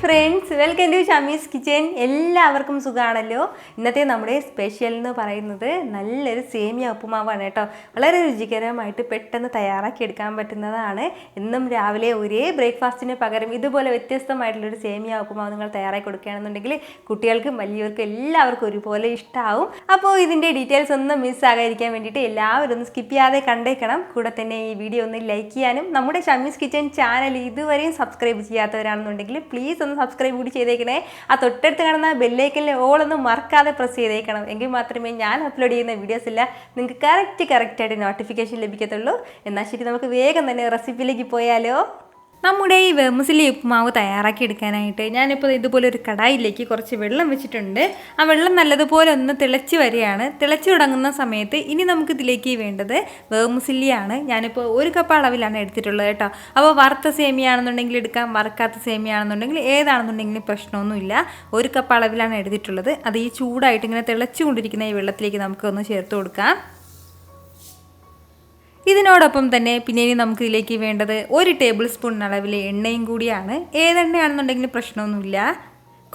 Friends, welcome to Shami's kitchen. എല്ലാവർക്കും സുഖമാണല്ലോ. ഇന്നത്തെ നമ്മുടെ സ്പെഷ്യൽ എന്ന് പറയുന്നത് നല്ലൊരു സേമിയ ഉപ്പുമാവാണ് കേട്ടോ. വളരെ രുചികരമായിട്ട് പെട്ടെന്ന് തയ്യാറാക്കി എടുക്കാൻ പറ്റുന്നതാണ്. എന്നും രാവിലെ ഒരേ ബ്രേക്ക്ഫാസ്റ്റിന് പകരം ഇതുപോലെ വ്യത്യസ്തമായിട്ടുള്ളൊരു സേമിയ ഉപ്പുമാവ് നിങ്ങൾ തയ്യാറാക്കി കൊടുക്കുകയാണെന്നുണ്ടെങ്കിൽ കുട്ടികൾക്കും വലിയവർക്കും എല്ലാവർക്കും ഒരുപോലെ ഇഷ്ടമാവും. അപ്പോൾ ഇതിൻ്റെ ഡീറ്റെയിൽസ് ഒന്നും മിസ്സാകാതിരിക്കാൻ വേണ്ടിയിട്ട് എല്ലാവരും ഒന്ന് സ്കിപ്പ് ചെയ്യാതെ കണ്ടേക്കണം. കൂടെ തന്നെ ഈ വീഡിയോ ഒന്ന് ലൈക്ക് ചെയ്യാനും നമ്മുടെ ഷമീസ് കിച്ചൻ ചാനൽ ഇതുവരെയും സബ്സ്ക്രൈബ് ചെയ്യാത്തവരാണെന്നുണ്ടെങ്കിൽ പ്ലീസ് ഒന്ന് സബ്സ്ക്രൈബ് കൂടി ചെയ്തേക്കണേ. ആ തൊട്ടടുത്ത് കാണുന്ന ബെല്ലൈക്കനിലെ ഓളൊന്നും മറക്കാതെ പ്രസ് ചെയ്തേക്കണം. എങ്കിൽ മാത്രമേ ഞാൻ അപ്ലോഡ് ചെയ്യുന്ന വീഡിയോസ് എല്ലാം നിങ്ങൾക്ക് കറക്റ്റായിട്ട് നോട്ടിഫിക്കേഷൻ ലഭിക്കത്തുള്ളൂ. എന്നാൽ ശരി, നമുക്ക് വേഗം തന്നെ റെസിപ്പിയിലേക്ക് പോയാലോ. നമ്മുടെ ഈ വെർമിസെല്ലി ഉപ്പുമാവ് തയ്യാറാക്കി എടുക്കാനായിട്ട് ഞാനിപ്പോൾ ഇതുപോലെ ഒരു കടായിലേക്ക് കുറച്ച് വെള്ളം വെച്ചിട്ടുണ്ട്. ആ വെള്ളം നല്ലതുപോലെ ഒന്ന് തിളച്ച് വരികയാണ്. തിളച്ച് തുടങ്ങുന്ന സമയത്ത് ഇനി നമുക്കിതിലേക്ക് വേണ്ടത് വെർമിസെല്ലിയാണ്. ഞാനിപ്പോൾ 1 കപ്പ് അളവിലാണ് എടുത്തിട്ടുള്ളത് കേട്ടോ. അപ്പോൾ വറുത്ത സേമിയ ആണെന്നുണ്ടെങ്കിൽ എടുക്കാം, വറുക്കാത്ത സേമിയ ആണെന്നുണ്ടെങ്കിൽ ഏതാണെന്നുണ്ടെങ്കിലും പ്രശ്നമൊന്നുമില്ല. 1 കപ്പ് അളവിലാണ് എടുത്തിട്ടുള്ളത്. അത് ഈ ചൂടായിട്ട് ഇങ്ങനെ തിളച്ചുകൊണ്ടിരിക്കുന്ന ഈ വെള്ളത്തിലേക്ക് നമുക്കൊന്ന് ചേർത്ത് കൊടുക്കാം. ഇതിനോടൊപ്പം തന്നെ പിന്നെ ഇനി നമുക്കിതിലേക്ക് വേണ്ടത് 1 ടേബിൾ സ്പൂൺ അളവിൽ എണ്ണയും കൂടിയാണ്. ഏതെണ്ണയാണെന്നുണ്ടെങ്കിലും പ്രശ്നമൊന്നുമില്ല.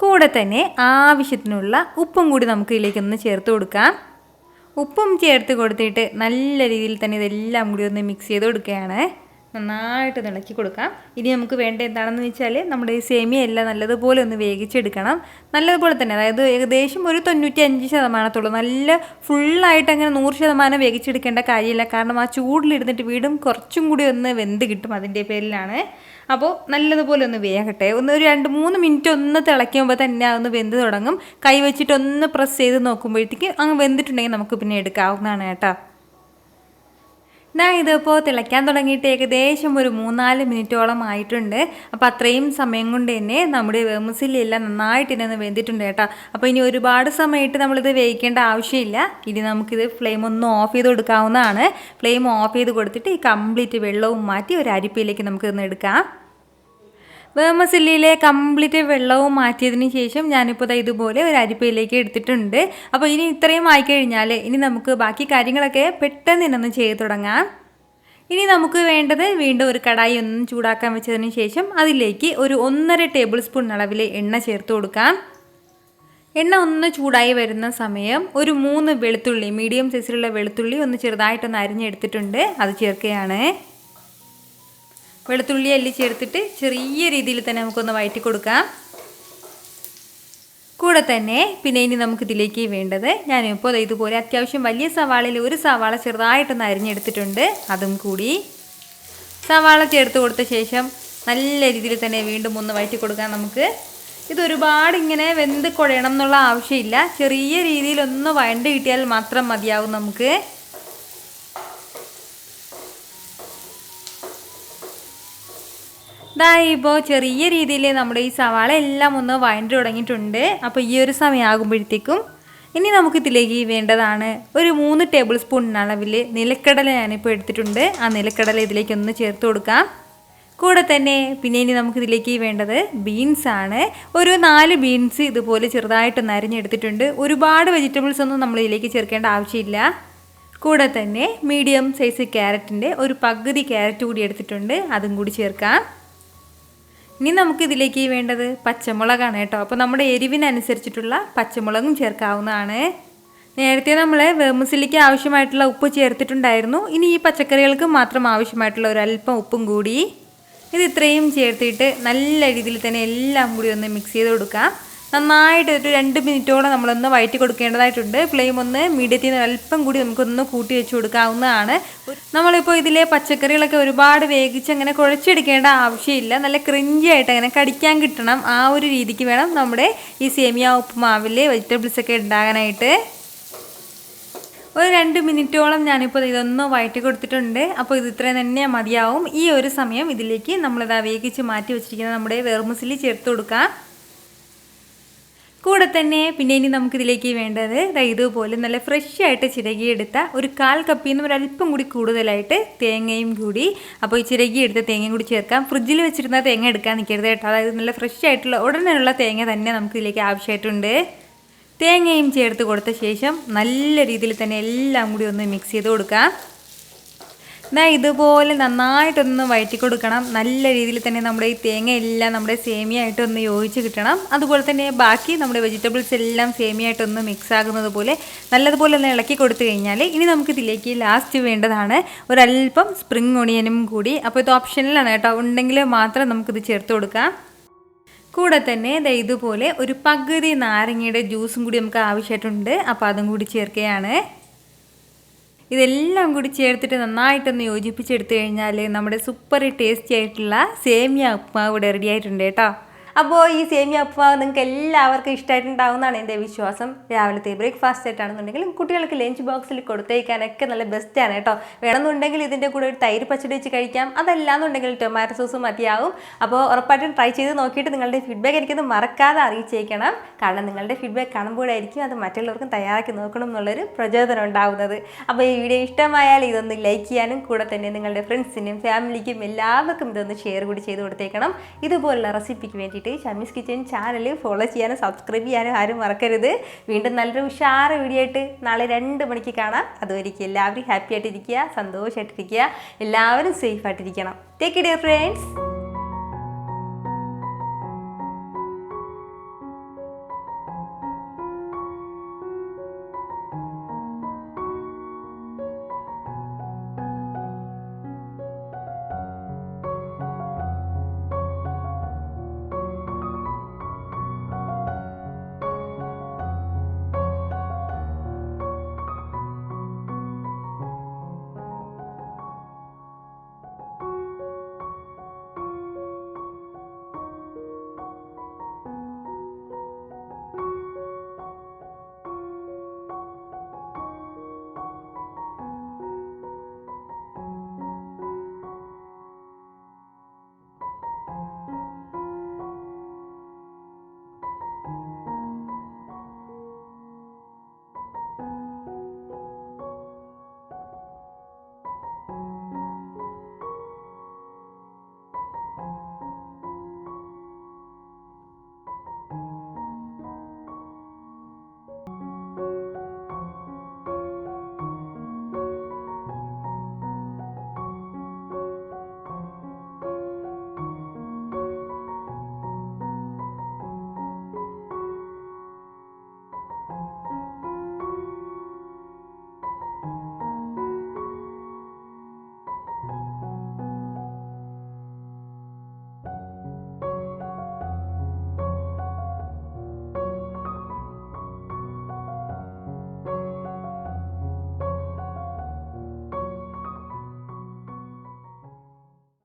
കൂടെ തന്നെ ആവശ്യത്തിനുള്ള ഉപ്പും കൂടി നമുക്ക് ഇതിലേക്കൊന്ന് ചേർത്ത് കൊടുക്കാം. ഉപ്പും ചേർത്ത് കൊടുത്തിട്ട് നല്ല രീതിയിൽ തന്നെ ഇതെല്ലാം കൂടി ഒന്ന് മിക്സ് ചെയ്ത് കൊടുക്കുകയാണ്. നന്നായിട്ട് ഇളക്കി കൊടുക്കാം. ഇനി നമുക്ക് വേണ്ട എന്താണെന്ന് വെച്ചാൽ നമ്മുടെ ഈ സേമിയ എല്ലാം നല്ലതുപോലെ ഒന്ന് വേവിച്ചെടുക്കണം. നല്ലതുപോലെ തന്നെ, അതായത് ഏകദേശം ഒരു 95% നല്ല ഫുള്ളായിട്ട് അങ്ങനെ 100% വേവിച്ചെടുക്കേണ്ട കാര്യമില്ല. കാരണം ആ ചൂടിലിരുന്നിട്ട് വീണ്ടും കുറച്ചും കൂടി ഒന്ന് വെന്ത് കിട്ടും. അതിൻ്റെ പേരിലാണ്. അപ്പോൾ നല്ലതുപോലെ ഒന്ന് വേകട്ടെ. ഒരു 2-3 മിനിറ്റ് ഒന്ന് തിളയ്ക്കുമ്പോൾ തന്നെ അതൊന്ന് വെന്ത് തുടങ്ങും. കൈ വെച്ചിട്ടൊന്ന് പ്രസ് ചെയ്ത് നോക്കുമ്പോഴത്തേക്ക് അങ്ങ് വെന്തിട്ടുണ്ടെങ്കിൽ നമുക്ക് പിന്നെ എടുക്കാവുന്നതാണ് കേട്ടോ. ഞാൻ ഇതിപ്പോൾ തിളയ്ക്കാൻ തുടങ്ങിയിട്ട് ഏകദേശം ഒരു 3-4 മിനിറ്റോളം ആയിട്ടുണ്ട്. അപ്പോൾ അത്രയും സമയം കൊണ്ട് തന്നെ നമ്മുടെ വെർമിസെല്ലി എല്ലാം നന്നായിട്ട് തന്നെ ഒന്ന് വെന്തിട്ടുണ്ട് കേട്ടോ. അപ്പോൾ ഇനി ഒരുപാട് സമയമായിട്ട് നമ്മളിത് വേവിക്കേണ്ട ആവശ്യമില്ല. ഇനി നമുക്കിത് ഫ്ലെയിം ഒന്ന് ഓഫ് ചെയ്ത് കൊടുക്കാവുന്നതാണ്. ഫ്ലെയിം ഓഫ് ചെയ്ത് കൊടുത്തിട്ട് ഈ കംപ്ലീറ്റ് വെള്ളവും മാറ്റി ഒരു അരിപ്പയിലേക്ക് നമുക്കിതൊന്ന് എടുക്കാം. വെർമിസെല്ലിയിലെ കംപ്ലീറ്റ് വെള്ളവും മാറ്റിയതിന് ശേഷം ഞാനിപ്പോൾ ഇതുപോലെ ഒരു അരിപ്പയിലേക്ക് എടുത്തിട്ടുണ്ട്. അപ്പോൾ ഇനി ഇത്രയും ആയിക്കഴിഞ്ഞാൽ ഇനി നമുക്ക് ബാക്കി കാര്യങ്ങളൊക്കെ പെട്ടെന്ന് തന്നെ ഒന്ന് ചെയ്ത് തുടങ്ങാം. ഇനി നമുക്ക് വേണ്ടത് വീണ്ടും ഒരു കടായി ഒന്ന് ചൂടാക്കാൻ വെച്ചതിന് ശേഷം അതിലേക്ക് ഒരു 1.5 ടേബിൾ സ്പൂൺ അളവിൽ എണ്ണ ചേർത്ത് കൊടുക്കാം. എണ്ണ ഒന്ന് ചൂടായി വരുന്ന സമയം ഒരു 3 വെളുത്തുള്ളി, മീഡിയം സൈസിലുള്ള വെളുത്തുള്ളി ഒന്ന് ചെറുതായിട്ടൊന്ന് അരിഞ്ഞെടുത്തിട്ടുണ്ട്, അത് ചേർക്കുകയാണ്. വെളുത്തുള്ളി അല്ലി ചേർത്തിട്ട് ചെറിയ രീതിയിൽ തന്നെ നമുക്കൊന്ന് വഴറ്റി കൊടുക്കാം. കൂടെ തന്നെ പിന്നെ ഇനി നമുക്കിതിലേക്ക് വേണ്ടത്, ഞാനിപ്പോൾ ഇതുപോലെ അത്യാവശ്യം വലിയ സവാളയിൽ 1 സവാള ചെറുതായിട്ടൊന്ന് അരിഞ്ഞെടുത്തിട്ടുണ്ട്, അതും കൂടി സവാള ചേർത്ത് കൊടുത്ത ശേഷം നല്ല രീതിയിൽ തന്നെ വീണ്ടും ഒന്ന് വഴറ്റി കൊടുക്കാം. നമുക്ക് ഇതൊരുപാട് ഇങ്ങനെ വെന്ത് കുഴയണം എന്നുള്ള ആവശ്യമില്ല. ചെറിയ രീതിയിലൊന്ന് വഴണ്ട് കിട്ടിയാൽ മാത്രം മതിയാവും നമുക്ക്. ഇപ്പോൾ ചെറിയ രീതിയിൽ നമ്മുടെ ഈ സവാള എല്ലാം ഒന്ന് വഴണ്ട് തുടങ്ങിയിട്ടുണ്ട്. അപ്പോൾ ഈ ഒരു സമയമാകുമ്പോഴത്തേക്കും ഇനി നമുക്കിതിലേക്ക് വേണ്ടതാണ് ഒരു 3 ടേബിൾ സ്പൂൺ അളവിൽ നിലക്കടല ഞാനിപ്പോൾ എടുത്തിട്ടുണ്ട്. ആ നിലക്കടല ഇതിലേക്കൊന്ന് ചേർത്ത് കൊടുക്കാം. കൂടെ തന്നെ പിന്നെ ഇനി നമുക്കിതിലേക്ക് വേണ്ടത് ബീൻസാണ്. ഒരു 4 ബീൻസ് ഇതുപോലെ ചെറുതായിട്ടൊന്ന് അരിഞ്ഞെടുത്തിട്ടുണ്ട്. ഒരുപാട് വെജിറ്റബിൾസ് ഒന്നും നമ്മൾ ഇതിലേക്ക് ചേർക്കേണ്ട ആവശ്യമില്ല. കൂടെ തന്നെ മീഡിയം സൈസ് ക്യാരറ്റിൻ്റെ ഒരു പകുതി ക്യാരറ്റ് കൂടി എടുത്തിട്ടുണ്ട്, അതും കൂടി ചേർക്കാം. ഇനി നമുക്കിതിലേക്ക് വേണ്ടത് പച്ചമുളകാണ് കേട്ടോ. അപ്പോൾ നമ്മുടെ എരിവിനനുസരിച്ചിട്ടുള്ള പച്ചമുളകും ചേർക്കാവുന്നതാണ്. നേരത്തെ നമ്മൾ വെർമിസെല്ലിക്ക് ആവശ്യമായിട്ടുള്ള ഉപ്പ് ചേർത്തിട്ടുണ്ടായിരുന്നു. ഇനി ഈ പച്ചക്കറികൾക്ക് മാത്രം ആവശ്യമായിട്ടുള്ള ഒരല്പം ഉപ്പും കൂടി, ഇത് ഇത്രയും ചേർത്തിട്ട് നല്ല രീതിയിൽ തന്നെ എല്ലാം കൂടി ഒന്ന് മിക്സ് ചെയ്ത് കൊടുക്കാം. നന്നായിട്ട് ഒരു 2 മിനിറ്റോളം നമ്മളൊന്ന് വഴറ്റി കൊടുക്കേണ്ടതായിട്ടുണ്ട്. ഫ്ലെയിം ഒന്ന് മീഡിയത്തിൽ നിന്ന് അല്പം കൂടി നമുക്കൊന്ന് കൂട്ടി വെച്ച് കൊടുക്കാവുന്നതാണ്. നമ്മളിപ്പോൾ ഇതിലെ പച്ചക്കറികളൊക്കെ ഒരുപാട് വേവിച്ച് അങ്ങനെ കുഴച്ചെടുക്കേണ്ട ആവശ്യമില്ല. നല്ല ക്രിഞ്ചി ആയിട്ട് അങ്ങനെ കടിക്കാൻ കിട്ടണം. ആ ഒരു രീതിക്ക് വേണം നമ്മുടെ ഈ സേമിയ ഉപ്പുമാവിൽ വെജിറ്റബിൾസൊക്കെ ഉണ്ടാകാനായിട്ട്. ഒരു 2 മിനിറ്റോളം ഞാനിപ്പോൾ ഇതൊന്ന് വഴറ്റി കൊടുത്തിട്ടുണ്ട്. അപ്പോൾ ഇത് ഇത്രയും തന്നെ മതിയാവും. ഈ ഒരു സമയം ഇതിലേക്ക് നമ്മളിതാ വേവിച്ച് മാറ്റി വെച്ചിരിക്കുന്ന നമ്മുടെ വെർമിസെല്ലി ചേർത്ത് കൊടുക്കാം. കൂടെ തന്നെ പിന്നെ ഇനി നമുക്കിതിലേക്ക് വേണ്ടത് ഇതുപോലെ നല്ല ഫ്രഷ് ആയിട്ട് ചിരകിയെടുത്ത ഒരു 1/4 കപ്പിൽ നിന്ന് ഒരല്പം കൂടി കൂടുതലായിട്ട് തേങ്ങയും കൂടി. അപ്പോൾ ഈ ചിരകിയെടുത്ത തേങ്ങയും കൂടി ചേർക്കാം. ഫ്രിഡ്ജിൽ വെച്ചിരുന്ന തേങ്ങ എടുക്കാൻ നിൽക്കരുത് കേട്ടോ. അതായത് നല്ല ഫ്രഷ് ആയിട്ടുള്ള ഉടനെയുള്ള തേങ്ങ തന്നെ നമുക്കിതിലേക്ക് ആവശ്യമായിട്ടുണ്ട്. തേങ്ങയും ചേർത്ത് കൊടുത്ത ശേഷം നല്ല രീതിയിൽ തന്നെ എല്ലാം കൂടി ഒന്ന് മിക്സ് ചെയ്ത് കൊടുക്കാം. ഇതുപോലെ നന്നായിട്ടൊന്ന് വഴറ്റി കൊടുക്കണം. നല്ല രീതിയിൽ തന്നെ നമ്മുടെ ഈ തേങ്ങയെല്ലാം നമ്മുടെ സേമിയായിട്ടൊന്ന് യോജിച്ച് കിട്ടണം. അതുപോലെ തന്നെ ബാക്കി നമ്മുടെ വെജിറ്റബിൾസ് എല്ലാം സേമിയായിട്ടൊന്ന് മിക്സ് ആകുന്നത് പോലെ നല്ലതുപോലെ ഒന്ന് ഇളക്കി കൊടുത്തു കഴിഞ്ഞാൽ ഇനി നമുക്ക് ഇതിലേക്ക് ലാസ്റ്റ് വേണ്ടതാണ് ഒരല്പം സ്പ്രിംഗ് ഒണിയനും കൂടി. അപ്പോൾ ഇത് ഓപ്ഷനിലാണ് കേട്ടോ, ഉണ്ടെങ്കിൽ മാത്രം നമുക്കിത് ചേർത്ത് കൊടുക്കാം. കൂടെ തന്നെ ഇതുപോലെ ഒരു പകുതി നാരങ്ങയുടെ ജ്യൂസും കൂടി നമുക്ക് ആവശ്യമായിട്ടുണ്ട്. അപ്പോൾ അതും കൂടി ചേർക്കുകയാണ്. ഇതെല്ലാം കൂടി ചേർത്തിട്ട് നന്നായിട്ടൊന്ന് യോജിപ്പിച്ചെടുത്തു കഴിഞ്ഞാൽ നമ്മുടെ സൂപ്പർ ടേസ്റ്റി ആയിട്ടുള്ള സേമിയ ഉപ്മാവ് ഇവിടെ റെഡി ആയിട്ടുണ്ട് കേട്ടോ. അപ്പോൾ ഈ സേമിയ ഉപ്മാവ് നിങ്ങൾക്ക് എല്ലാവർക്കും ഇഷ്ടമായിട്ടുണ്ടാവുമെന്നാണ് എൻ്റെ വിശ്വാസം. രാവിലത്തെ ബ്രേക്ക്ഫാസ്റ്റ് ആയിട്ടാണെന്നുണ്ടെങ്കിലും കുട്ടികൾക്ക് ലഞ്ച് ബോക്സിൽ കൊടുത്തേക്കാനൊക്കെ നല്ല ബെസ്റ്റാണ് കേട്ടോ. വേണമെന്നുണ്ടെങ്കിൽ ഇതിൻ്റെ കൂടെ ഒരു തൈര് പച്ചടി വെച്ച് കഴിക്കാം. അതല്ലാന്നുണ്ടെങ്കിൽ ടൊമാറ്റോ സോസ് മതിയാവും. അപ്പോൾ ഉറപ്പായിട്ടും ട്രൈ ചെയ്ത് നോക്കിയിട്ട് നിങ്ങളുടെ ഫീഡ്ബാക്ക് എനിക്കത് മറക്കാതെ അറിയിച്ചേക്കണം. കാരണം നിങ്ങളുടെ ഫീഡ്ബാക്ക് കാണുമ്പോഴായിരിക്കും അത് മറ്റുള്ളവർക്കും തയ്യാറാക്കി നോക്കണം എന്നുള്ളൊരു പ്രചോദനം ഉണ്ടാവുന്നത്. അപ്പോൾ ഈ വീഡിയോ ഇഷ്ടമായാൽ ഇതൊന്ന് ലൈക്ക് ചെയ്യാനും കൂടെ തന്നെ നിങ്ങളുടെ ഫ്രണ്ട്സിനും ഫാമിലിക്കും എല്ലാവർക്കും ഇതൊന്ന് ഷെയർ കൂടി ചെയ്ത് കൊടുത്തേക്കണം. ഇതുപോലുള്ള റെസിപ്പിക്ക് വേണ്ടി ഷമീസ് കിച്ചൻ ചാനൽ ഫോളോ ചെയ്യാനും സബ്സ്ക്രൈബ് ചെയ്യാനും ആരും മറക്കരുത്. വീണ്ടും നല്ലൊരു ഉഷാറ് വീഡിയോ ആയിട്ട് നാളെ 2 മണിക്ക് കാണാം. അതുവരെയ്ക്ക് എല്ലാവരും ഹാപ്പി ആയിട്ടിരിക്കുക, സന്തോഷമായിട്ടിരിക്കുക, എല്ലാവരും സേഫ് ആയിട്ടിരിക്കണം. Take care friends.